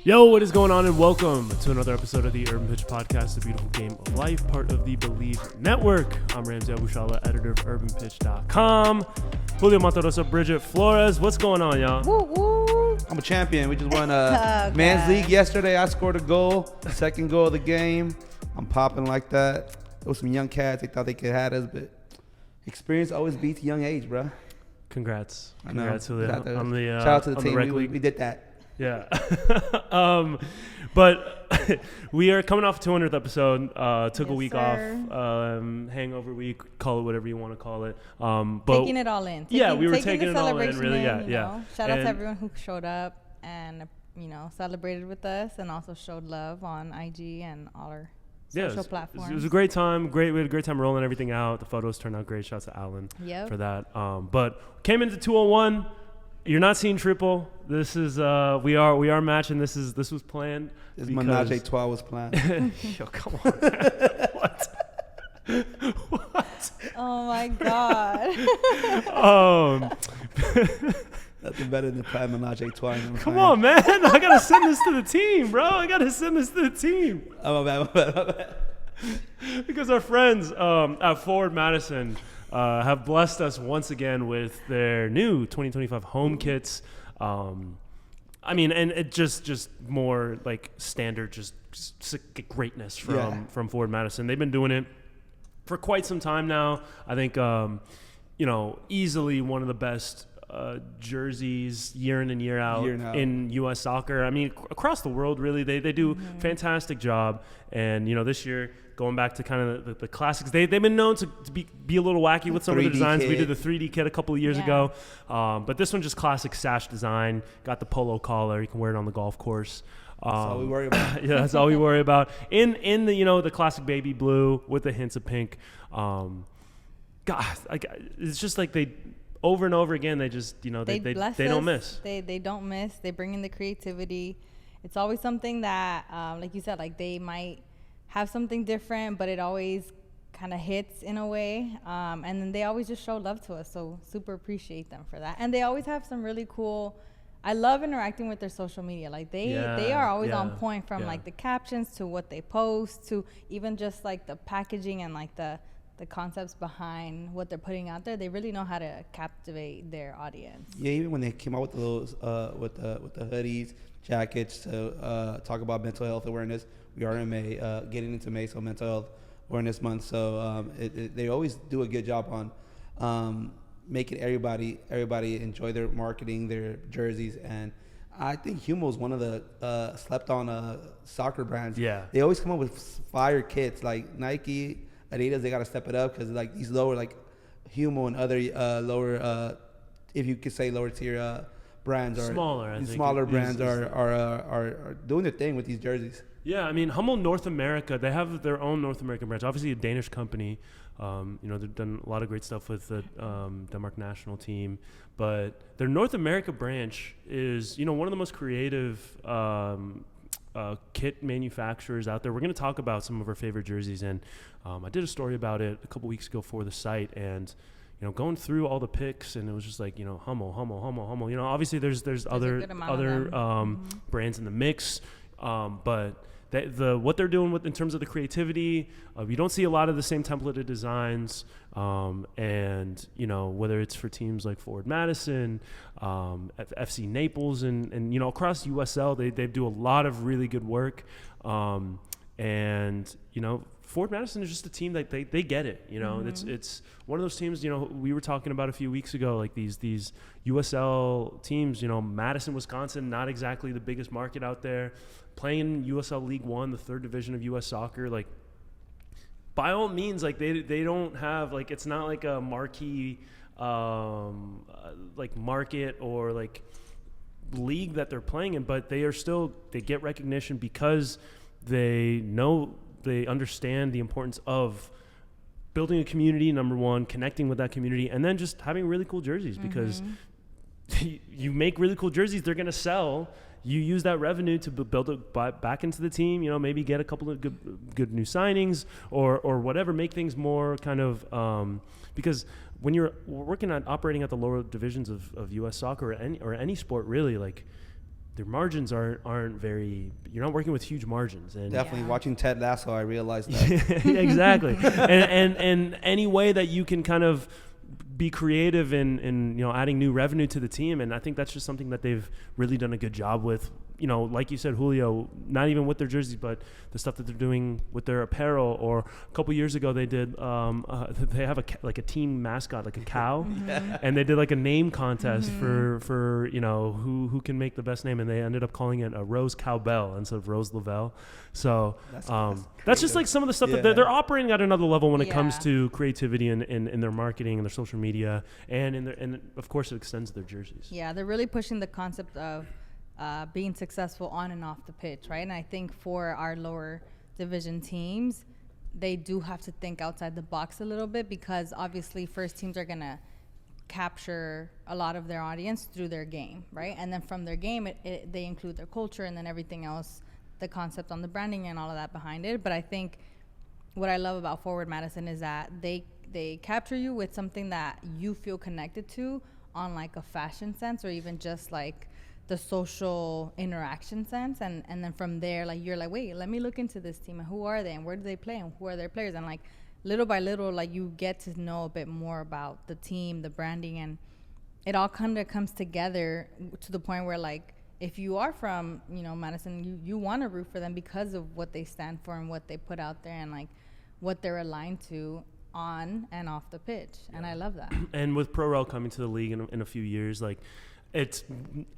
Yo, what is going on, and welcome to another episode of the Urban Pitch Podcast, the beautiful game of life, part of the Believe Network. I'm Ramsey Abushala, editor of urbanpitch.com. Julio Matarosa, Bridget Flores. What's going on, y'all? Woo, woo. I'm a champion. We just won a man's league yesterday. I scored a goal, second goal of the game. I'm popping like that. There was some young cats. They thought they could have us, but experience always beats young age, bro. Congrats, Julio. On the, shout out to the team. We did that. Yeah. But we are coming off 200th episode. Took a week off. Hangover week. Call it whatever you want to call it. But taking it all in. We were taking it all in. Really, yeah. Shout out to everyone who showed up and celebrated with us and also showed love on IG and all our social platforms. It was a great time. We had a great time rolling everything out. The photos turned out great. Shout out to Alan for that. But came into 201. You're not seeing triple. This is we are matching. This was planned. This Menage a Trois was planned. Yo, come on. What? Oh my God. Nothing better than planned Menage a Trois. Come on, man. I gotta send this to the team, bro. My bad. Because our friends at Forward Madison have blessed us once again with their new 2025 home kits. And it just more like standard, just greatness from Forward Madison. They've been doing it for quite some time now. I think, easily one of the best jerseys year in and year out in U.S. soccer. I mean, across the world, really, they do fantastic job. And, this year, going back to kind of the classics, they've been known to be a little wacky with some of the designs. Kit. We did the 3D kit a couple of years ago. But this one just classic sash design. Got the polo collar. You can wear it on the golf course. That's all we worry about. Yeah, that's all we worry about. In the the classic baby blue with the hints of pink. God, it's just like they over and over again. They just they don't miss. They don't miss. They bring in the creativity. It's always something that like you said, like they might have something different, but it always kind of hits in a way. And then they always just show love to us. So super appreciate them for that. And they always have some really cool. I love interacting with their social media. Like they are always on point from like the captions to what they post to even just like the packaging and like the concepts behind what they're putting out there. They really know how to captivate their audience. Yeah, even when they came out with those with the hoodies, jackets to talk about mental health awareness. We are in May, getting into May, so Mental Health Awareness Month. So they always do a good job on making everybody enjoy their marketing, their jerseys, and I think Humo is one of the slept-on soccer brands. Yeah, they always come up with fire kits like Nike, Adidas. They got to step it up because like these lower like Humo and other lower, if you could say lower tier brands or smaller brands are doing their thing with these jerseys. Yeah, I mean, Hummel North America, they have their own North American branch. Obviously, a Danish company. They've done a lot of great stuff with the Denmark national team. But their North America branch is, one of the most creative kit manufacturers out there. We're going to talk about some of our favorite jerseys. And I did a story about it a couple weeks ago for the site. And, going through all the picks, and it was just like, Hummel. Obviously, there's other brands in the mix. But what they're doing in terms of the creativity, you don't see a lot of the same templated designs, and whether it's for teams like Forward Madison, FC Naples, and across USL, they do a lot of really good work, and Forward Madison is just a team that they get it. It's one of those teams. We were talking about a few weeks ago, like these USL teams. Madison, Wisconsin, not exactly the biggest market out there. Playing in USL League One, the third division of U.S. soccer, like by all means, like they don't have like it's not like a marquee like market or like league that they're playing in, but they get recognition because they understand the importance of building a community, number one, connecting with that community, and then just having really cool jerseys because you make really cool jerseys, they're going to sell. You use that revenue to build it back into the team, maybe get a couple of good new signings or whatever, make things more kind of because when you're operating at the lower divisions of U.S. soccer or any sport really, like their margins aren't very. You're not working with huge margins, and Definitely watching Ted Lasso, I realized that. exactly. and any way that you can kind of be creative in adding new revenue to the team, and I think that's just something that they've really done a good job with. Like you said, Julio, not even with their jerseys, but the stuff that they're doing with their apparel. Or a couple years ago, they did they have a team mascot, like a cow, and they did like a name contest for who can make the best name, and they ended up calling it a Rose Cowbell instead of Rose Lavelle. So that's just like some of the stuff that they're operating at another level when it comes to creativity in their marketing and their social media, and of course it extends their jerseys. Yeah, they're really pushing the concept of being successful on and off the pitch, right? And I think for our lower division teams, they do have to think outside the box a little bit, because obviously first teams are going to capture a lot of their audience through their game, right? And then from their game, they include their culture and then everything else, the concept on the branding and all of that behind it. But I think what I love about Forward Madison is that they capture you with something that you feel connected to on like a fashion sense, or even just like the social interaction sense, and then from there, like, you're like, wait, let me look into this team, and who are they, and where do they play, and who are their players, and like little by little, like, you get to know a bit more about the team, the branding, and it all kind of comes together to the point where, like, if you are from Madison, you want to root for them because of what they stand for and what they put out there, and like what they're aligned to on and off the pitch. And I love that. And with Pro-Rel coming to the league in a few years, like,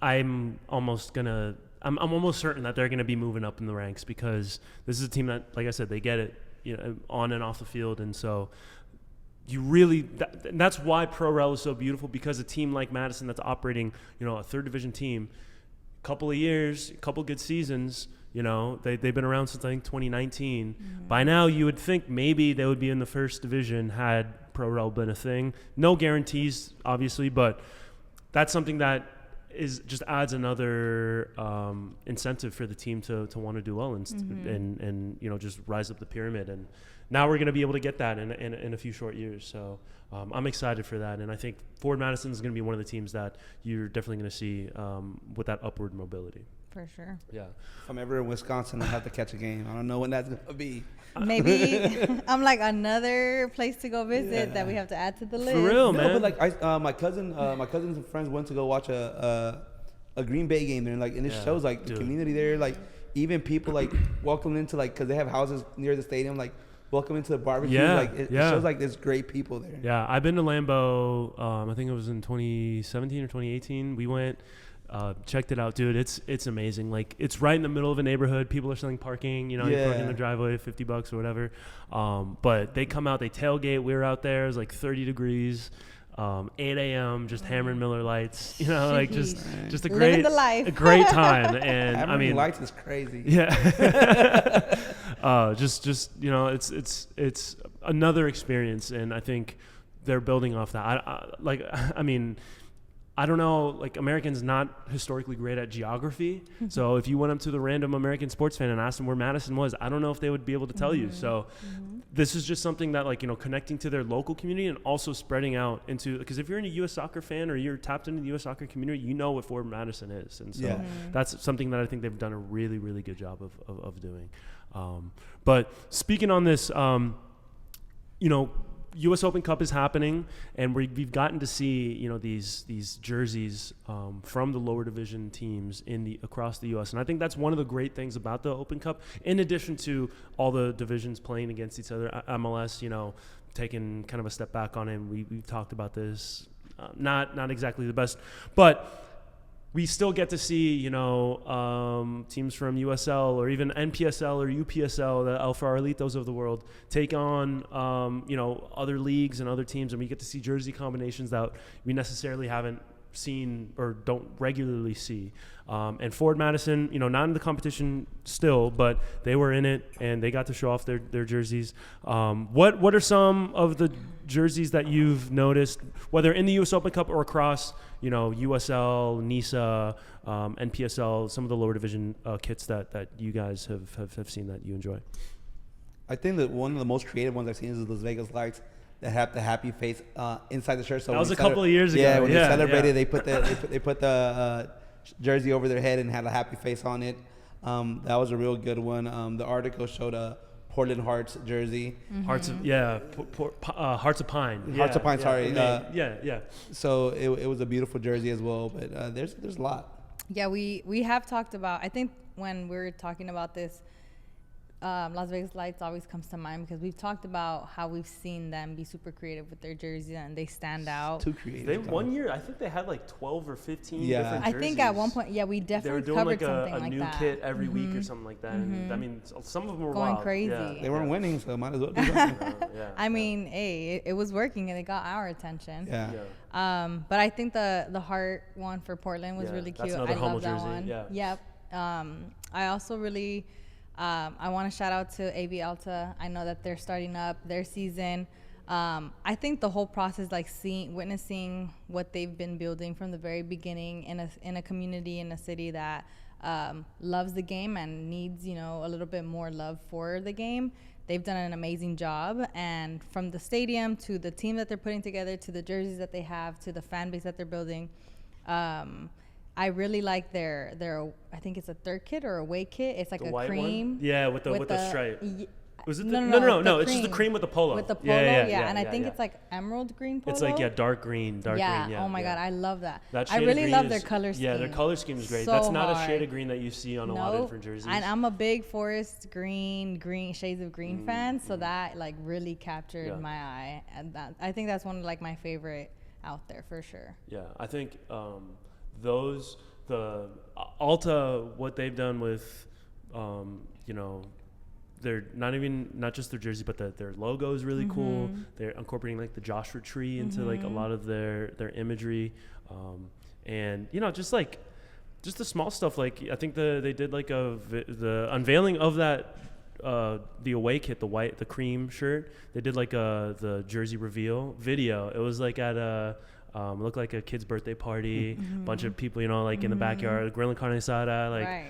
I'm almost certain that they're gonna be moving up in the ranks, because this is a team that, like I said, they get it, on and off the field, and so you really that's why Pro-Rel is so beautiful, because a team like Madison that's operating, a third division team, couple of years, a couple good seasons, they've been around since I think 2019. By now, you would think maybe they would be in the first division had Pro-Rel been a thing. No guarantees, obviously, but that's something that just adds another incentive for the team to want to do well and just rise up the pyramid. And now we're going to be able to get that in a few short years. So I'm excited for that. And I think Forward Madison is going to be one of the teams that you're definitely going to see with that upward mobility. For sure. Yeah. If I'm ever in Wisconsin, I have to catch a game. I don't know when that's going to be. Maybe I'm like another place to go visit that we have to add to the list. For real, man. No, but like my cousins and friends went to go watch a Green Bay game there, and it shows like the community there, like even people like welcome into, like, because they have houses near the stadium, like welcome into the barbecue. It shows like there's great people there. Yeah, I've been to Lambeau. I think it was in 2017 or 2018. We went. Checked it out, dude. It's amazing. Like, it's right in the middle of a neighborhood. People are selling parking. You park in the driveway, $50 or whatever. But they come out, they tailgate. We were out there. It was like 30 degrees. 8 a.m. just hammering Miller Lights. Like just a great time. And hammering, I mean, lights is crazy. Yeah. It's another experience, and I think they're building off that. I don't know, like, Americans not historically great at geography. So if you went up to the random American sports fan and asked them where Madison was, I don't know if they would be able to tell you. So this is just something that, like, connecting to their local community and also spreading out into, because if you're in a U.S. soccer fan or you're tapped into the U.S. soccer community, you know what Forward Madison is. And so that's something that I think they've done a really, really good job of doing. But speaking on this, U.S. Open Cup is happening, and we've gotten to see these jerseys from the lower division teams across the U.S. And I think that's one of the great things about the Open Cup, in addition to all the divisions playing against each other. MLS, taking kind of a step back on it. And we've talked about this, not exactly the best, but we still get to see, teams from USL or even NPSL or UPSL, the Alfa Arlitos of the world, take on, other leagues and other teams, and we get to see jersey combinations that we necessarily haven't seen or don't regularly see. And Forward Madison, not in the competition still, but they were in it and they got to show off their jerseys. What are some of the jerseys that you've noticed, whether in the U.S. Open Cup or across, USL, NISA, NPSL, some of the lower division kits that you guys have seen that you enjoy? I think that one of the most creative ones I've seen is those Vegas lights that have the happy face inside the shirt. So that was a couple of years ago. Yeah, when they celebrated, they put the jersey over their head and had a happy face on it. That was a real good one. The article showed a Portland Hearts jersey. Hearts of Hearts of Pine. Hearts of Pine. Sorry. Yeah. So it was a beautiful jersey as well. But there's a lot. Yeah, we have talked about. I think when we're talking about this, Las Vegas Lights always comes to mind because we've talked about how we've seen them be super creative with their jerseys and they stand out. Too creative. They one year, I think they had like 12 or 15 Yeah. different I jerseys. think at one point, we definitely they were doing covered like something a like new that. kit every week or something like that. And I mean, some of them were Going wild. crazy. Yeah. They weren't winning, so might as well do something. I mean, hey, it was working and it got our attention. Yeah. But I think the heart one for Portland was really cute. That's another I Hummel love that jersey. one. Yeah. Yep. I also really, I want to shout out to AV Alta. I know that they're starting up their season. I think the whole process, like witnessing what they've been building from the very beginning in a community, in a city that loves the game and needs, a little bit more love for the game. They've done an amazing job, and from the stadium to the team that they're putting together to the jerseys that they have to the fan base that they're building, I really like their I think it's a third kit or away kit. It's like The a white cream. one? Yeah, with the stripe. Was it No, no. It's just the cream with the polo. With the polo, and I think it's like emerald green polo. It's like dark green. Yeah. Oh my God, I love that. That I shade really of love green their color scheme. Yeah, their color scheme is great. So That's not a hard. shade of green that you see on a lot of different jerseys. And I'm a big forest green shades of green fan, so that like really captured my eye, and I think that's one of like my favorite out there for sure. Yeah, I think the Alta, what they've done with, they're not just their jersey, but their logo is really cool. They're incorporating like the Joshua tree into like a lot of their imagery, and just the small stuff. Like I think they did like the unveiling of that the away kit, the cream shirt. They did like the jersey reveal video. It was like at a looked like a kid's birthday party, bunch of people, in the backyard, grilling carne asada,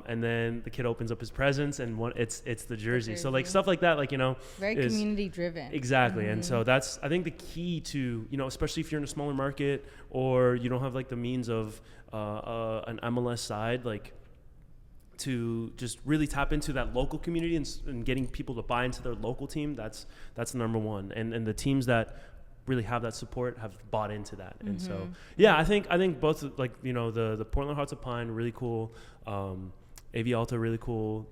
and then the kid opens up his presents and it's the jersey. So like stuff like that, very community driven. Exactly. And so that's, I think, the key to, especially if you're in a smaller market or you don't have like the means of an MLS side, like to just really tap into that local community and getting people to buy into their local team. That's the number one. And the teams that really have that support have bought into that. And so I think both, like, the Portland Hearts of Pine, really cool, AV Alta, really cool,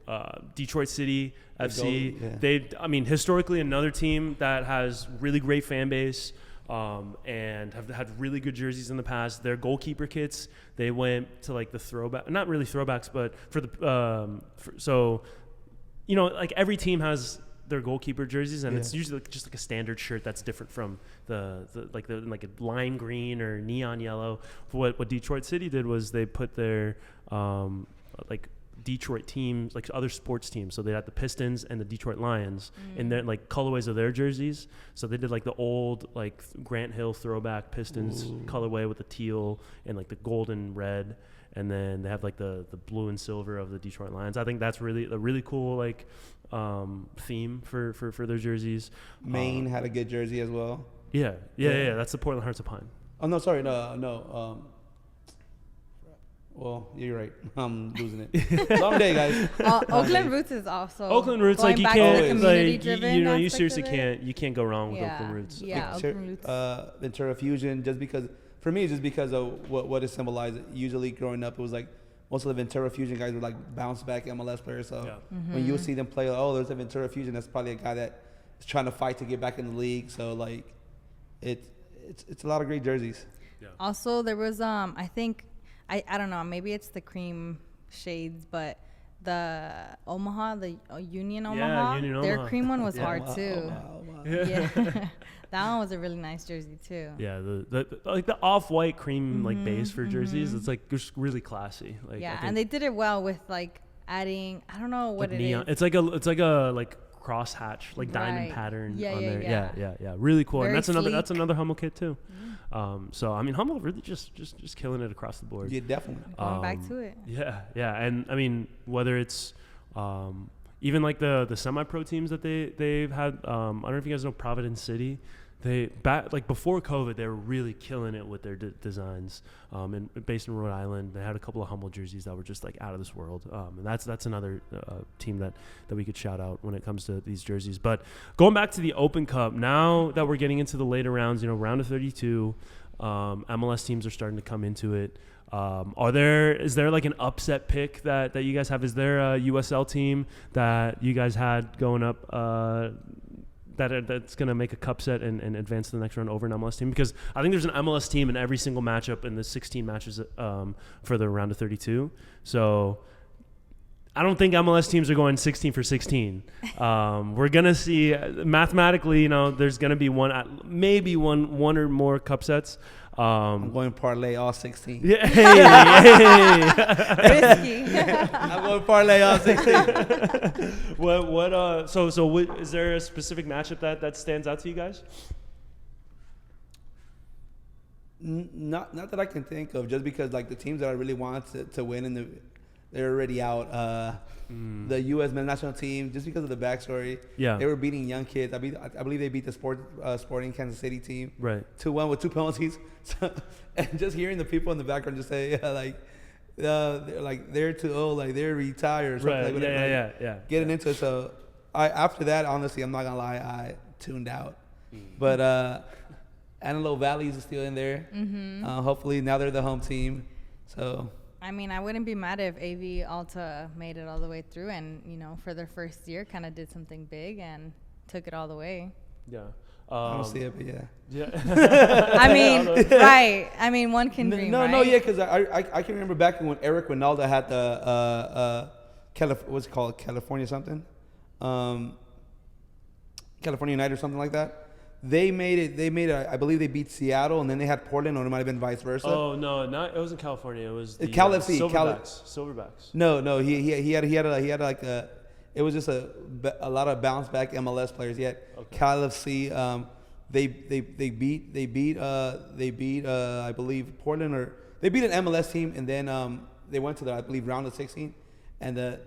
Detroit City FC, historically another team that has really great fan base, and have had really good jerseys in the past. Their goalkeeper kits, they went to like the throwback, not really throwbacks, but for the like every team has their goalkeeper jerseys, and it's usually just like a standard shirt that's different from the like a lime green or neon yellow. What Detroit City did was they put their like Detroit teams, like other sports teams, so they had the Pistons and the Detroit Lions in their like colorways of their jerseys. So they did like the old like Grant Hill throwback Pistons colorway with the teal and like the golden red, and then they have like the blue and silver of the Detroit Lions. I think that's really a really cool like theme for their jerseys. Maine had a good jersey as well. Yeah. That's the Portland Hearts of Pine. Oh no, sorry, no. Well, you're right. I'm losing it. Long day, guys. Oakland Roots is also Oakland Roots, going like you back can't, to the community-driven you aspect seriously of it. you can't go wrong with Oakland Roots. Yeah, Oakland Roots. Ventura Fusion, just because for me, just because of what it symbolized. Usually, growing up, it was like most of the Ventura Fusion guys were like bounce back MLS players. So when you see them play, there's a Ventura Fusion. That's probably a guy that is trying to fight to get back in the league. So like, it's a lot of great jerseys. Yeah. Also, there was I think. I don't know, maybe it's the cream shades, but the Omaha, the Union Omaha, Union their Omaha. cream one was hard too. Yeah. That one was a really nice jersey too. Yeah, the off-white cream like base for jerseys, it's like just really classy. Like, and they did it well with like adding, I don't know what like it neon. is. It's like a crosshatch, like diamond pattern on there. Yeah. Really cool. Very and that's sleek. another Hummel kit too. So I mean, Hummel really just killing it across the board. Yeah, definitely. Going back to it. Yeah, and I mean, whether it's even like the semi-pro teams that they've had. I don't know if you guys know Providence City. like before COVID, they were really killing it with their designs. And based in Rhode Island, they had a couple of Humble jerseys that were just like out of this world. And that's another team that we could shout out when it comes to these jerseys. But going back to the Open Cup, now that we're getting into the later rounds, round of 32, MLS teams are starting to come into it. Is there like an upset pick that you guys have? Is there a USL team that you guys had going up that's going to make a cup set and advance to the next round over an MLS team? Because I think there's an MLS team in every single matchup in the 16 matches for the round of 32. So I don't think MLS teams are going 16 for 16. We're going to see mathematically, there's going to be maybe one or more cup sets. I'm going parlay all 16. Yeah, hey. Risky. I'm going parlay all 16. Is there a specific matchup that stands out to you guys? Not that I can think of, just because like the teams that I really want to win they're already out. The U.S. men's national team, just because of the backstory, they were beating young kids. I believe they beat the Sporting Kansas City team, right, 2-1 with 2 penalties. So, and just hearing the people in the background just say, they're too old, like they're retired, or something. Right. Yeah. Getting into it. So after that, honestly, I'm not gonna lie, I tuned out. But Antelope Valley is still in there. Mm-hmm. Hopefully now they're the home team. So. I mean, I wouldn't be mad if AV Alta made it all the way through and, for their first year kind of did something big and took it all the way. Yeah. I don't see it, but yeah. Yeah. I mean, right. I mean, one can dream, right? No, yeah, because I can remember back when Eric Ronaldo had the, what's it called, California something? California United or something like that. They made it. I believe they beat Seattle, and then they had Portland, or it might have been vice versa. Oh no, it wasn't California. It was the Cal FC. Silverbacks. No, he had like it was just a lot of bounce back MLS players. He had Cal FC. They beat I believe Portland, or they beat an MLS team, and then they went to I believe round of 16, and the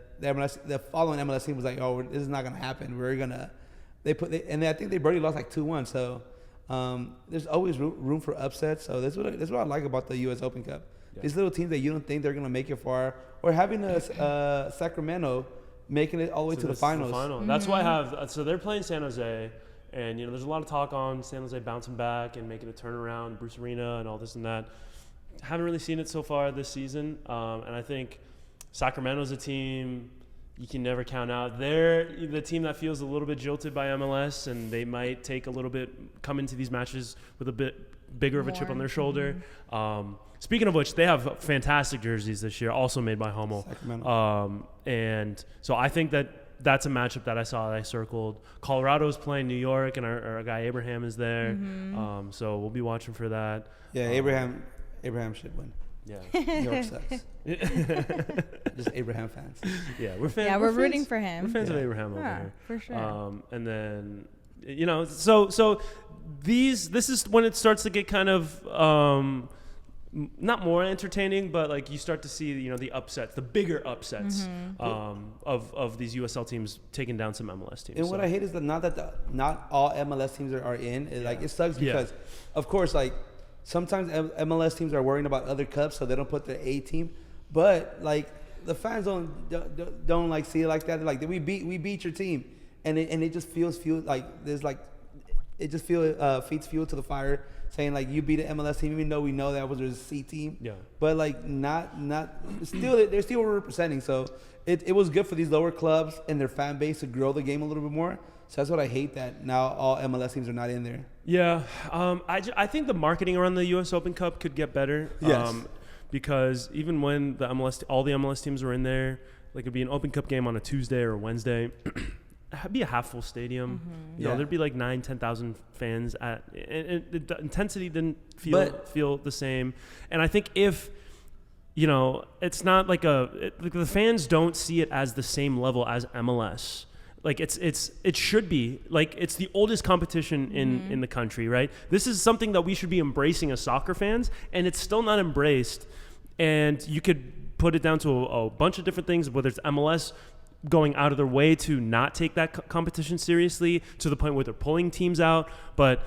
following MLS team was like, oh, this is not gonna happen. We're gonna. I think they barely lost like 2-1. So there's always room for upsets. So that's what I like about the U.S. Open Cup. Yeah. These little teams that you don't think they're gonna make it far, or having Sacramento making it all the way to the finals. Mm-hmm. That's why I have. So they're playing San Jose, and there's a lot of talk on San Jose bouncing back and making a turnaround, Bruce Arena, and all this and that. Haven't really seen it so far this season, and I think Sacramento's a team you can never count out. They're the team that feels a little bit jilted by MLS, and they might come into these matches with a bit bigger of a chip on their shoulder. Mm-hmm. Speaking of which, they have fantastic jerseys this year, also made by Homo. And so I think that's a matchup that I circled. Colorado's playing New York, and our guy Abraham is there. Mm-hmm. So we'll be watching for that. Yeah, Abraham should win. Yeah, New York sucks. Just Abraham fans. Yeah, we're fans. Yeah, we're rooting for him. We're fans of Abraham over here, for sure. And then so this is when it starts to get kind of not more entertaining, but like you start to see the upsets, the bigger upsets of these USL teams taking down some MLS teams. And what I hate is that not all MLS teams are in. It sucks because, of course, like. Sometimes MLS teams are worrying about other cups, so they don't put their A team. But like the fans don't like see it like that. They're like, we beat your team, and it just feels like there's like it just feeds fuel to the fire, saying like you beat an MLS team, even though we know that was a C team. Yeah. But like not still they're still representing. So it was good for these lower clubs and their fan base to grow the game a little bit more. So that's what I hate, that now all MLS teams are not in there. Yeah, I think the marketing around the U.S. Open Cup could get better. Yes. Because even when all the MLS teams were in there, like it'd be an Open Cup game on a Tuesday or a Wednesday, it'd be a half full stadium. Mm-hmm. There'd be like 10,000 fans and the intensity didn't feel the same. And I think if it's not like the fans don't see it as the same level as MLS. Like it should be like it's the oldest competition in the country, right? This is something that we should be embracing as soccer fans, and it's still not embraced. And you could put it down to a bunch of different things, whether it's MLS going out of their way to not take that competition seriously to the point where they're pulling teams out. But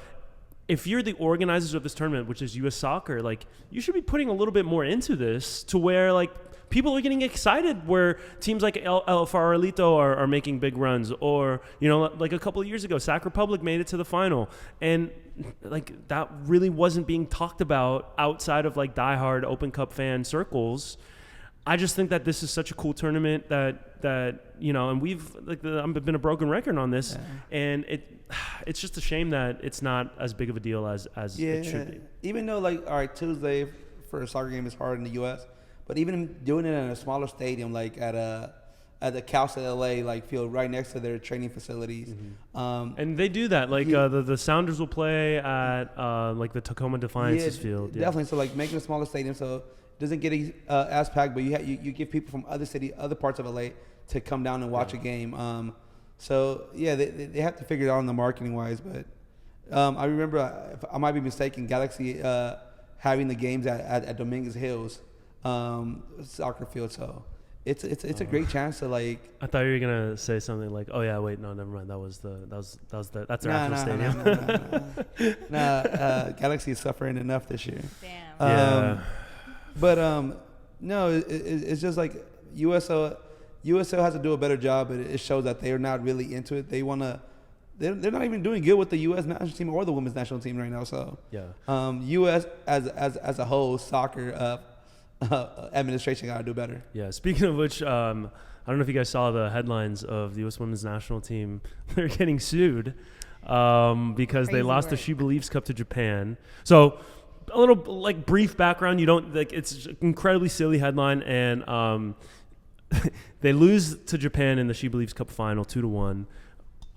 if you're the organizers of this tournament, which is U.S. Soccer, like you should be putting a little bit more into this to where like people are getting excited where teams like El Farolito are making big runs, or, you know, like a couple of years ago, Sac Republic made it to the final. And like that really wasn't being talked about outside of like diehard Open Cup fan circles. I just think that this is such a cool tournament that you know, and we've like I've been a broken record on this, and it's just a shame that it's not as big of a deal as it should be. Even though like, all right, Tuesday for a soccer game is hard in the U.S., but even doing it in a smaller stadium, like at the Cal State LA like field right next to their training facilities, and they do that. Like the Sounders will play at like the Tacoma Defiance's field. Definitely. So like making a smaller stadium so it doesn't get as packed, but you give people from other parts of LA to come down and watch a game. So yeah, they have to figure it out on the marketing wise. But I remember, I might be mistaken, Galaxy having the games at Dominguez Hills soccer field. So it's a great chance to like. I thought you were gonna say something like, "Oh yeah, wait, no, never mind. That's their actual stadium." Nah, Galaxy is suffering enough this year. Damn. But no, it's just like USL has to do a better job, but it shows that they're not really into it. They wanna. They're not even doing good with the U.S. national team or the women's national team right now. So U.S. as a whole, soccer administration got to do better. Yeah. Speaking of which, I don't know if you guys saw the headlines of the U.S. women's national team. They're getting sued because they lost the She Believes Cup to Japan. So a little like brief background. You don't like it's an incredibly silly headline, and they lose to Japan in the She Believes Cup final 2-1.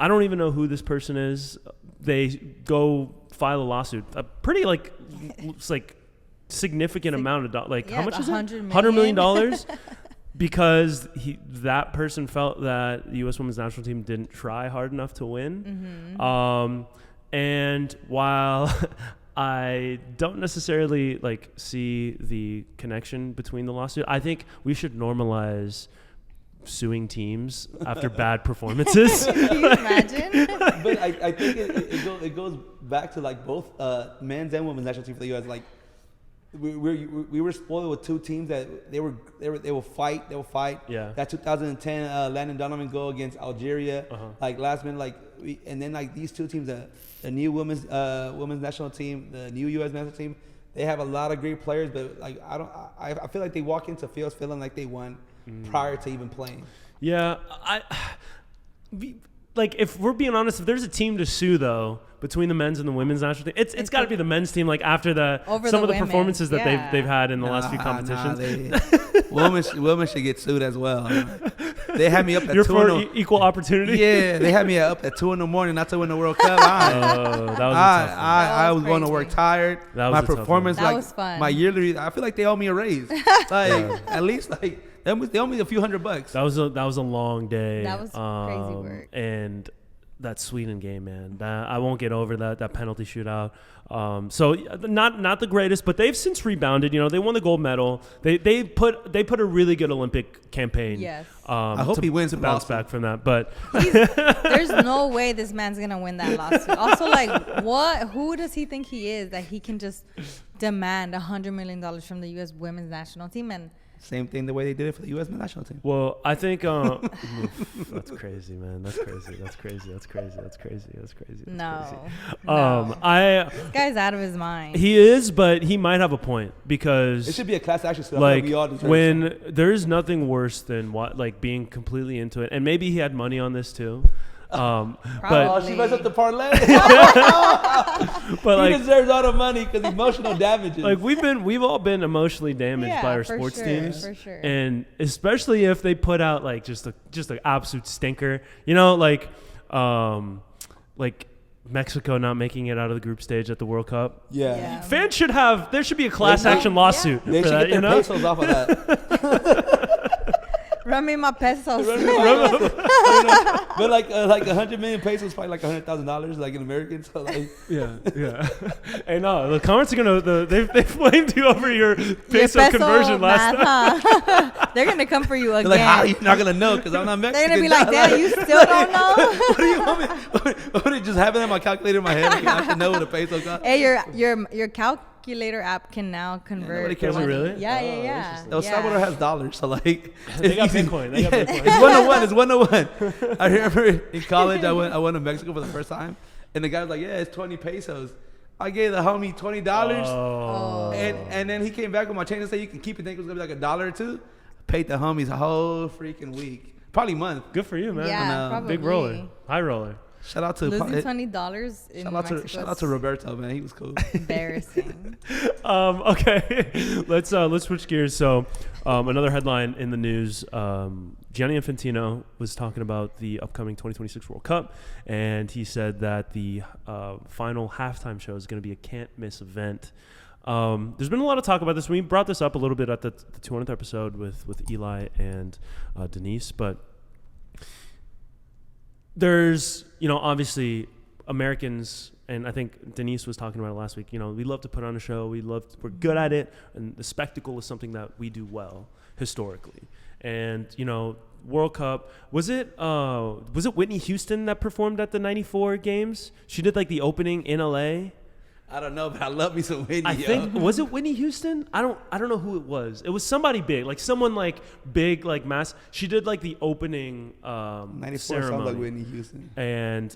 I don't even know who this person is. They go file a lawsuit. A pretty like it's like significant amount of like how much is it? $100 million because that person felt that the U.S. women's national team didn't try hard enough to win. And while I don't necessarily like see the connection between the lawsuit, I think we should normalize suing teams after bad performances. Can you imagine? But I think it goes back to like both men's and women's national team for the U.S. Like we were spoiled with two teams that they will fight. Yeah. That 2010 Landon Donovan goal against Algeria, like last minute, and then like these two teams, the new women's national team, the new U.S. national team, they have a lot of great players, but like I feel like they walk into fields feeling like they won prior to even playing. Yeah, like if we're being honest, if there's a team to sue though between the men's and the women's national team, it's got to be the men's team. Like after some of the performances that they've had in the last few competitions, women should get sued as well. They had me up at You're for equal opportunity. Yeah, they had me up at 2 a.m. not to win the World Cup. I was going to work tired. My performance, that was fun. My yearly, I feel like they owe me a raise. Like at least like. They owe me a few $100. That was a long day. That was crazy work. And that Sweden game, man, I won't get over that penalty shootout. So not the greatest, but they've since rebounded. You know, they won the gold medal. They put a really good Olympic campaign. Yes. I hope he wins to bounce back from that. But there's no way this man's gonna win that lawsuit. Also, like, what? Who does he think he is that he can just demand $100 million from the U.S. women's national team? And same thing the way they did it for the U.S. national team. Well, I think that's crazy, man. That's crazy. No. This guy's out of his mind. He is, but he might have a point because it should be a class action. So like we all deserve when there's nothing worse than like being completely into it, and maybe he had money on this too. But she messed up the parlay. But like, he deserves all the money because emotional damages. Like we've all been emotionally damaged by our sports teams, for sure. And especially if they put out like just an absolute stinker, you know, like Mexico not making it out of the group stage at the World Cup. Yeah. Fans should there should be a class action lawsuit. They for should that, get their pesos off of that. misma pesos. But like 100 million pesos is probably like $100,000 like in American. So like Yeah. Hey, no, the comments are gonna they flamed you over your peso conversion last time. Huh? They're gonna come for you they're again. like, how you not gonna know? Because I'm not Mexican. They're gonna be like, damn, you still don't know? What do you want me? What would it just have it in my calculator in my head? Like, I should know what a peso costs. Hey, your calculator app can now convert. nobody cares. Does it money. really? Yeah. El Salvador has dollars, so like They got it's easy. Bitcoin. They got Bitcoin. It's 101. I remember in college I went to Mexico for the first time, and the guy was like, "Yeah, it's 20 pesos." I gave the homie $20, Oh. and then he came back with my change and said, "You can keep it." Think it was gonna be like $1 or $2. Paid the homies a whole freaking week, probably month. Good for you, man. Yeah, probably. Big roller, high roller. Shout out to Losing $20 in Mexico. shout out to Roberto, man. He was cool. Embarrassing. Okay, let's switch gears. So, another headline in the news: Gianni Infantino was talking about the upcoming 2026 World Cup, and he said that the final halftime show is going to be a can't-miss event. There's been a lot of talk about this. We brought this up a little bit at the 200th episode with Eli and Denise, but there's, obviously Americans, and I think Denise was talking about it last week, we love to put on a show. We're good at it. And the spectacle is something that we do well historically. And, World Cup, was it Whitney Houston that performed at the 94 games? She did like the opening in LA. I don't know, but I love me some Whitney. I think was it Whitney Houston? I don't know who it was. It was somebody big, like someone like big, like mass. She did like the opening 94 ceremony. sounds like Whitney Houston. And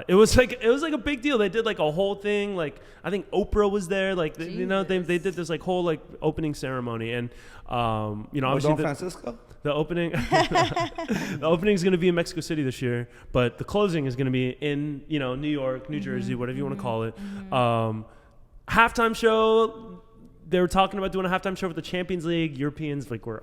it was like a big deal. They did like a whole thing. Like I think Oprah was there. Like they did this like whole like opening ceremony. And obviously Don Francisco. the opening is going to be in Mexico City this year, but the closing is going to be in New York, New Jersey, whatever you want to call it. Halftime show, they were talking about doing a halftime show with the Champions League. Europeans were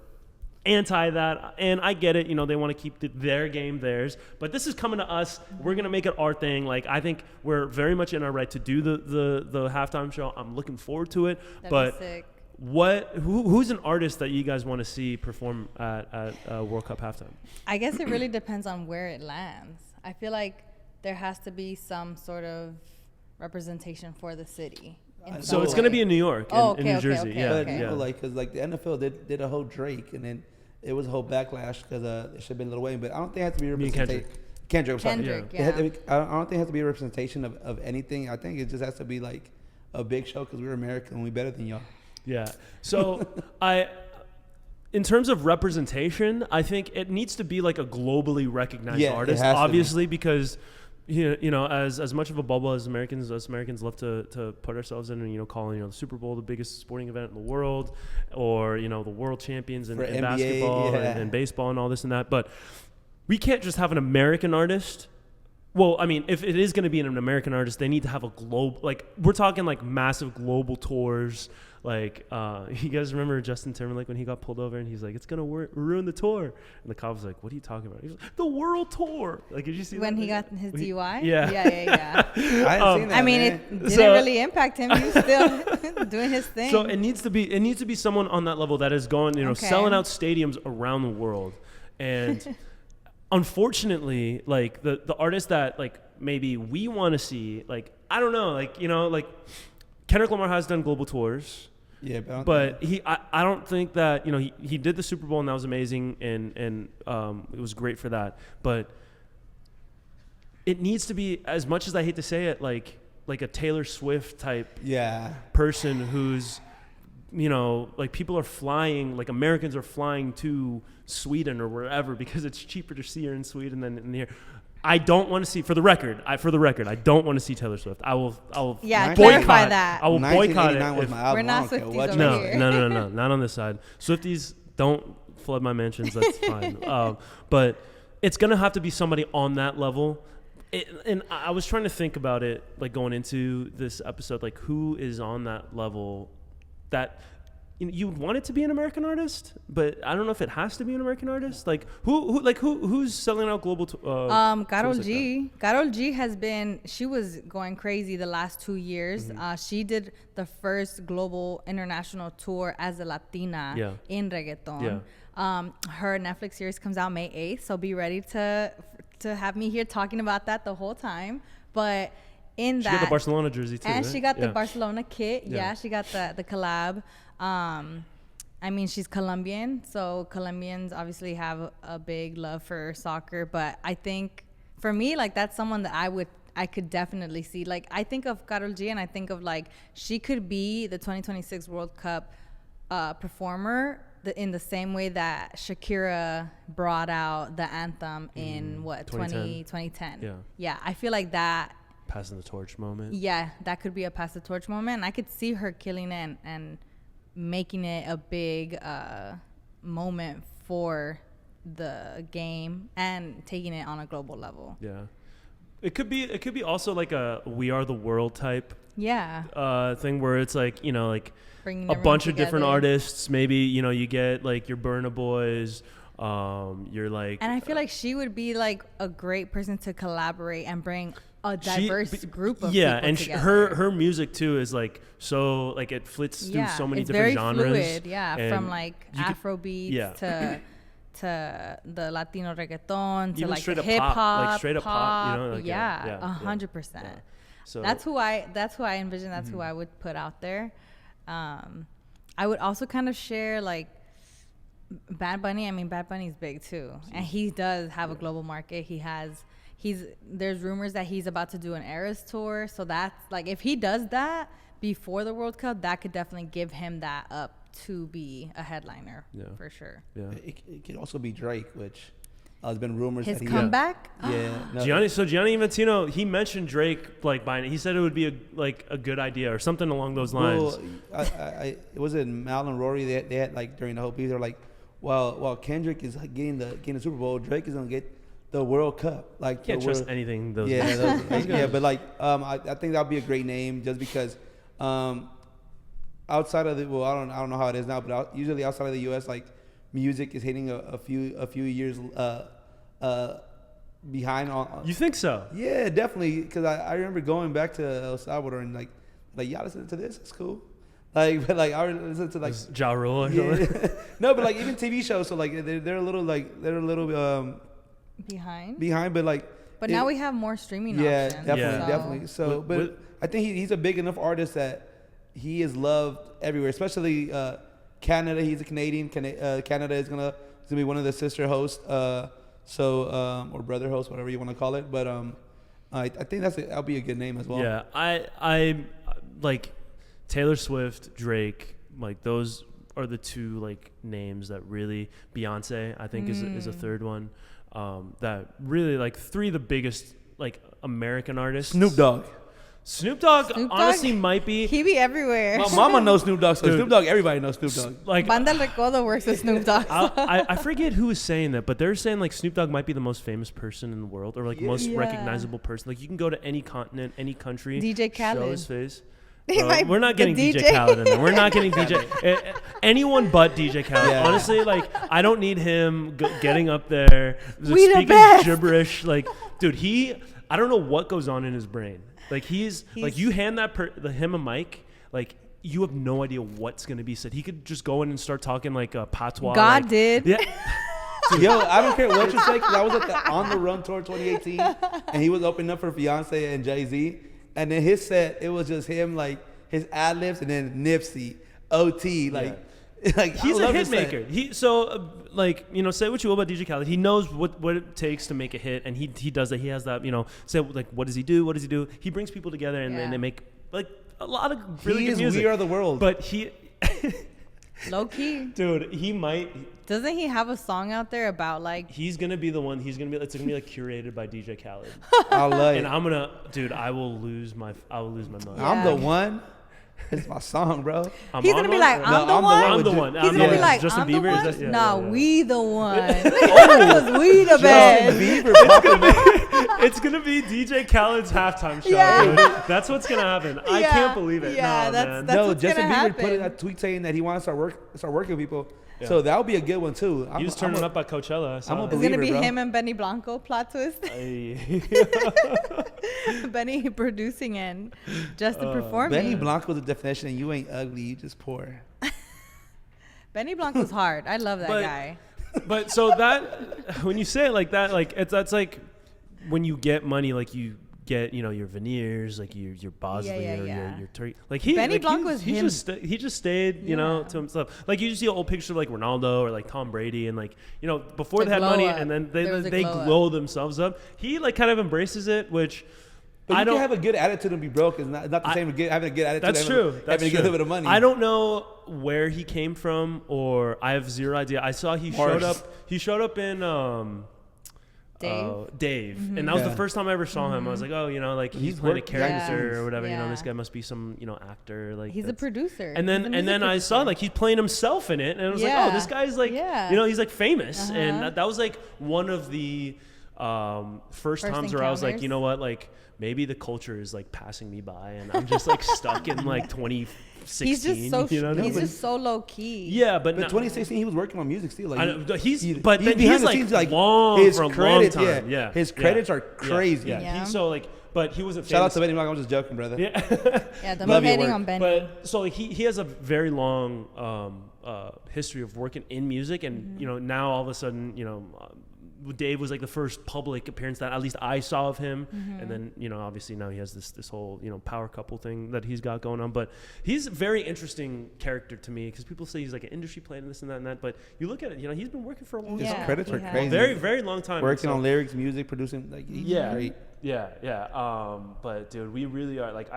anti that, and I get it. They want to keep their game theirs, but this is coming to us. We're gonna make it our thing. Like I think we're very much in our right to do the halftime show. I'm looking forward to it. That'd be sick. Who's an artist that you guys want to see perform at World Cup halftime? I guess it really depends on where it lands. I feel like there has to be some sort of representation for the city. So it's going to be in New York and New Jersey. Because the NFL did a whole Drake, and then it was a whole backlash because it should have been Lil Wayne. But I don't think it has to be representation. Kendrick, I'm sorry. Kendrick, I don't think it has to be a representation of anything. I think it just has to be like a big show because we're American and we're better than y'all. Yeah. So in terms of representation, I think it needs to be like a globally recognized artist, obviously, because as much of a bubble as Americans love to put ourselves in, and calling the Super Bowl the biggest sporting event in the world, or the world champions in NBA, basketball and baseball and all this and that. But we can't just have an American artist. Well, I mean, if it is going to be an American artist, they need to have a global, we're talking massive global tours. You guys remember Justin Timberlake when he got pulled over and he's like, it's going to ruin the tour. And the cop was like, what are you talking about? He was like, the world tour. Did you see when that? he got his DUI? Yeah. Yeah. I hadn't seen that, I mean, man. it didn't really impact him. He was still doing his thing. So it needs to be someone on that level that is going, selling out stadiums around the world. And unfortunately, the artists that maybe we want to see, I don't know, Kendrick Lamar has done global tours. Yeah, but I don't think that he did the Super Bowl and that was amazing and it was great for that. But it needs to be, as much as I hate to say it, like a Taylor Swift type person who's people are flying, Americans are flying to Sweden or wherever because it's cheaper to see her in Sweden than in here. I don't want to see, for the record, I don't want to see Taylor Swift. I will clarify that. I will boycott it. Was my album. We're not Swifties over here. No, not on this side. Swifties, don't flood my mentions. That's fine. But it's gonna have to be somebody on that level. And I was trying to think about it, going into this episode, who is on that level that. You would want it to be an American artist, but I don't know if it has to be an American artist. Who's selling out global? Karol G. Karol G she was going crazy the last 2 years. Mm-hmm. She did the first global international tour as a Latina in reggaeton. Her Netflix series comes out May 8th, so be ready to have me here talking about that the whole time. But in that, she got the Barcelona jersey too, and right? she got the Barcelona kit. Yeah. She got the collab. I mean, she's Colombian, so Colombians obviously have a big love for soccer. But I think for me, like, that's someone that I could definitely see. Like, I think of Karol G, and I think of, like, she could be the 2026 World Cup performer in the same way that Shakira brought out the anthem in 2010. Yeah, I feel like that passing the torch moment. Yeah, that could be a pass the torch moment. And I could see her killing it and making it a big moment for the game and taking it on a global level. Yeah, it could be also like a We Are the World type thing where it's like, you know, like bringing a bunch together. of different artists. Maybe, you know, you get like your Burna Boys, you're like, and I feel like she would be like a great person to collaborate and bring a diverse group of people and together. her music too is like, so like it flits through so many it's different very genres. fluid, from like Afrobeats to the Latino reggaeton to even like straight up hip pop, hop, like straight up pop, you know, like 100%. So that's who I envision. That's who I would put out there. I would also kind of share like Bad Bunny. I mean, Bad Bunny's big too, and he does have a global market. There's rumors that he's about to do an Eras tour, so that's like, if he does that before the World Cup, that could definitely give him that up to be a headliner for sure. Yeah, it could also be Drake, which there's been rumors his that comeback. Gianni Infantino, he mentioned Drake like buying it. He said it would be a good idea or something along those lines. Well, it was in Mal and Rory. They had like during the whole piece, they're like, while Kendrick is getting the Super Bowl, Drake is gonna get the World Cup. Like, can't trust anything those but like I think that'd be a great name just because outside of the I don't know how it is now, but usually outside of the US, like music is hitting a few years behind on. You think so? Yeah, definitely, because I remember going back to El Salvador and like y'all listen to this, it's cool. I listen to like Ja Rule or something. No, but like even TV shows, so like they're a little behind, but like. But now we have more streaming options. Definitely. So, but I think he's a big enough artist that he is loved everywhere, especially Canada. He's a Canadian. Canada is gonna be one of the sister hosts, or brother hosts, whatever you want to call it. But I think that'll be a good name as well. Yeah, I like Taylor Swift, Drake. Like, those are the two like names that really. Beyonce, I think, is a third one. That really, like, three of the biggest like American artists. Snoop Dogg honestly might be. He be everywhere. My mama knows Snoop Dogg, so Snoop Dogg, everybody knows Snoop Dogg. Like, Banda El Recodo works with Snoop Dogg. I forget who was saying that, but they're saying like Snoop Dogg might be the most famous person in the world, or like most recognizable person. Like, you can go to any continent, any country, DJ Khaled, show his face. We're not getting DJ Khaled in there. We're not getting DJ. Anyone but DJ Khaled. Yeah. Honestly, like, I don't need him getting up there speaking gibberish. Like, dude, I don't know what goes on in his brain. Like, he's like, you hand him a mic, like, you have no idea what's gonna be said. He could just go in and start talking like a patois. God like, did. Yeah. Yo, I don't care what you say, because I was at the On the Run tour 2018, and he was opening up for Beyonce and Jay-Z. And then his set, it was just him, like, his ad-libs, and then Nipsey, OT, like he's a hit maker. Like, you know, say what you will about DJ Khaled, he knows what it takes to make a hit, and he does that. He has that, you know, say like, what does he do? He brings people together, and then they make like a lot of really good music. We Are the World. But he low key, dude, he might. Doesn't he have a song out there about like? He's gonna be the one. It's gonna be like curated by DJ Khaled. I love it. And I will lose my mind. Yeah. I'm the one. It's my song, bro. He's gonna be like, I'm the one. He's gonna be like, Justin I'm the Bieber. one. No, we the one. Because we the best. It's gonna be DJ Khaled's halftime show. Yeah. Dude. That's what's gonna happen. I can't believe it. Yeah, man. that's Justin Bieber happen. put in a tweet saying that he wants to start working with people. Yeah. So that would be a good one too. He was turning up at Coachella. I'm a It's believer, gonna be bro. him and Benny Blanco plot twist. Benny producing and Justin performing. Benny Blanco is the definition. You ain't ugly, you just poor. Benny Blanco's hard. I love that guy. But so that when you say it like that, like that's like when you get money, like you get your veneers, like your Bosley or your Turkey. Like Benny Blanco was he just stayed to himself. Like you just see an old picture of like Ronaldo or like Tom Brady, and like before they had money and then they glow themselves up. He like kind of embraces it, which. But you can have a good attitude and be broke. It's not the same as having a good attitude. That's true. Having a good little bit of money. I don't know where he came from, or I have zero idea. I saw he showed up in Dave, and that was the first time I ever saw him. I was like, like he's playing a character or whatever. This guy must be some actor. Like he's a producer. And then I saw like he's playing himself in it, and I was like, oh, this guy's like he's like famous, and that was like one of the first times where I was like, you know what, like. Maybe the culture is like passing me by, and I'm just like stuck in like 2016. He's just so just so low key. Yeah, but 2016 he was working on music still. Like he's like long his for a credits, long time. Yeah, his credits are crazy. Yeah. He's so like, but he wasn't. Shout out to Benny Blanco. I'm just joking, brother. Yeah, don't be hating on Benny. But so like he has a very long history of working in music, and now all of a sudden Dave was like the first public appearance that at least I saw of him, and then obviously now he has this whole power couple thing that he's got going on. But he's a very interesting character to me because people say he's like an industry player and this and that, but you look at it, he's been working for a long time. His credits are crazy, very very long time, working on lyrics, music, producing. Like he's great. But dude, we really are like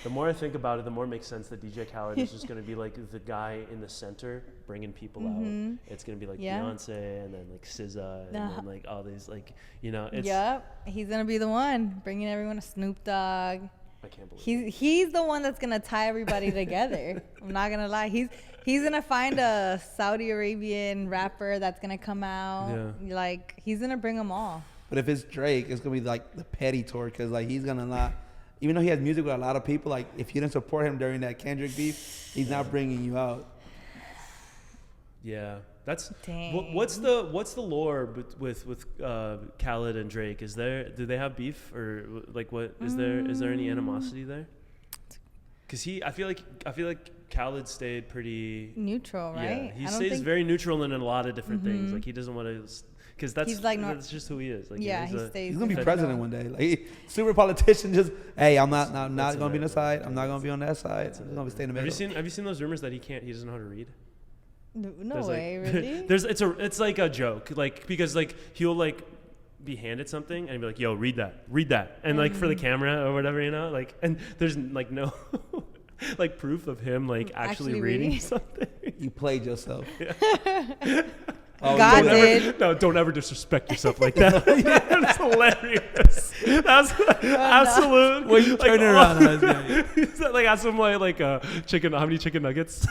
the more I think about it, the more it makes sense that DJ Khaled is just going to be like the guy in the center bringing people out. It's going to be like Beyonce and then like SZA and then like all these like, it's... Yep, he's going to be the one bringing everyone to Snoop Dogg. I can't believe he's the one that's going to tie everybody together. I'm not going to lie. He's going to find a Saudi Arabian rapper that's going to come out. Yeah. Like, he's going to bring them all. But if it's Drake, it's going to be like the petty tour because like he's going to not... Even though he has music with a lot of people, like if you didn't support him during that Kendrick beef, he's not bringing you out. Yeah, that's what's the lore with Khaled and Drake? Do they have beef or like what is there any animosity there? Because I feel like Khaled stayed pretty neutral, right? Yeah, he stays very neutral in a lot of different things. Like he doesn't want to. Because that's just who he is. Like, he's gonna be president one day. Like super politician, just I'm not gonna be on the side. I'm not gonna be on that side. I'm gonna stay in the middle. Have you seen those rumors that he doesn't know how to read? No way, really? It's like a joke, like because like he'll like be handed something and he'll be like, "Yo, read that," and like for the camera or whatever, like, and there's like no. like proof of him like actually reading something. You played yourself. Yeah. God did. Don't ever disrespect yourself like that. That's hilarious. That's absolute. Well, you turn around on us, like ask him like chicken. How many chicken nuggets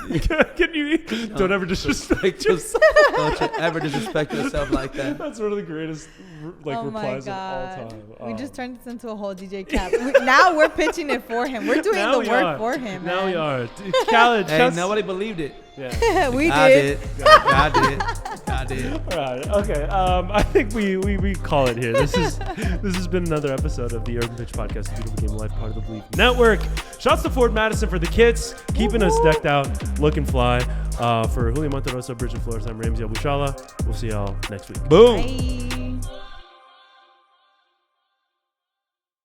can you eat? No, don't ever disrespect yourself. Don't ever disrespect yourself like that. That's one of the greatest replies of all time. We just turned this into a whole DJ Khaled. Now we're pitching it for him. We're doing the work for him. Now we are. Khaled. Hey, nobody believed it. Yeah. we did. God did. All right. Okay. I think we call it here. This has been another episode of the Urban Pitch Podcast, the Beautiful Game of Life, part of the Believe Network. Shouts to Forward Madison for the kits, keeping us decked out, looking fly. For Julio Monterosa, Bridget Flores, I'm Ramsey Abushala. We'll see y'all next week. Boom. Bye.